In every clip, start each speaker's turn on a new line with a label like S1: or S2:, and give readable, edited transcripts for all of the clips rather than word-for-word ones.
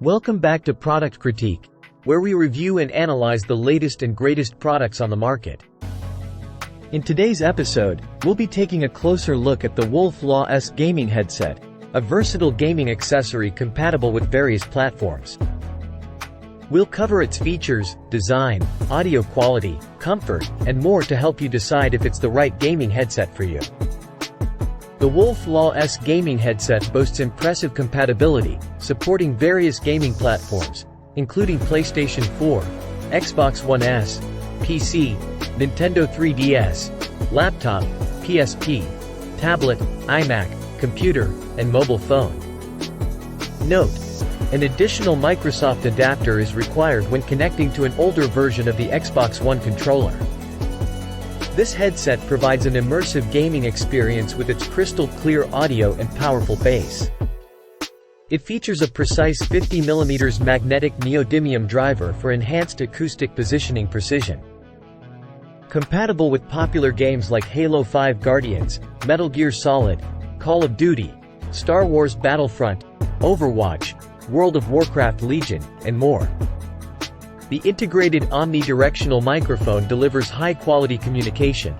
S1: Welcome back to Product Critique, where we review and analyze the latest and greatest products on the market. In today's episode, we'll be taking a closer look at the WolfLawS gaming headset, a versatile gaming accessory compatible with various platforms. We'll cover its features, design, audio quality, comfort, and more to help you decide if it's the right gaming headset for you. The WolfLawS gaming headset boasts impressive compatibility, supporting various gaming platforms, including PlayStation 4, Xbox One S, PC, Nintendo 3DS, laptop, PSP, tablet, iMac, computer, and mobile phone. Note: an additional Microsoft adapter is required when connecting to an older version of the Xbox One controller. This headset provides an immersive gaming experience with its crystal-clear audio and powerful bass. It features a precise 50mm magnetic neodymium driver for enhanced acoustic positioning precision. Compatible with popular games like Halo 5 Guardians, Metal Gear Solid, Call of Duty, Star Wars Battlefront, Overwatch, World of Warcraft Legion, and more. The integrated omnidirectional microphone delivers high-quality communication.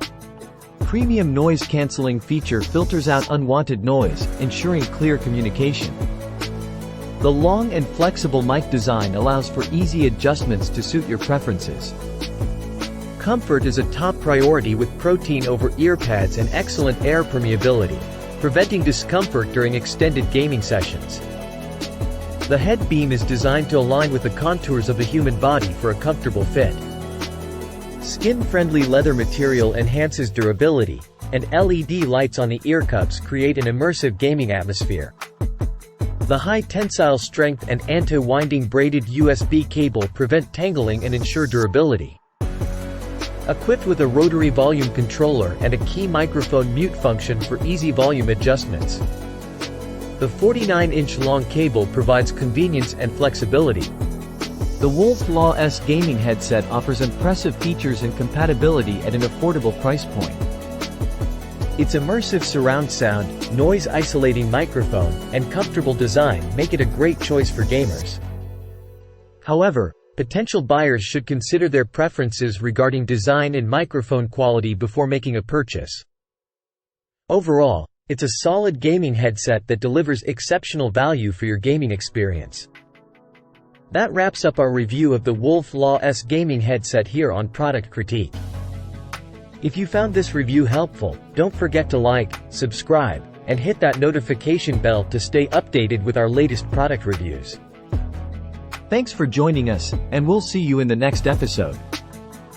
S1: Premium noise-canceling feature filters out unwanted noise, ensuring clear communication. The long and flexible mic design allows for easy adjustments to suit your preferences. Comfort is a top priority with protein over ear pads and excellent air permeability, preventing discomfort during extended gaming sessions. The head beam is designed to align with the contours of the human body for a comfortable fit. Skin-friendly leather material enhances durability, and LED lights on the ear cups create an immersive gaming atmosphere. The high tensile strength and anti-winding braided USB cable prevent tangling and ensure durability. Equipped with a rotary volume controller and a key microphone mute function for easy volume adjustments. The 49-inch long cable provides convenience and flexibility. The WolfLawS gaming headset offers impressive features and compatibility at an affordable price point. Its immersive surround sound, noise-isolating microphone, and comfortable design make it a great choice for gamers. However, potential buyers should consider their preferences regarding design and microphone quality before making a purchase. Overall, it's a solid gaming headset that delivers exceptional value for your gaming experience. That wraps up our review of the WolfLawS gaming headset here on Product Critique. If you found this review helpful, don't forget to like, subscribe, and hit that notification bell to stay updated with our latest product reviews. Thanks for joining us, and we'll see you in the next episode.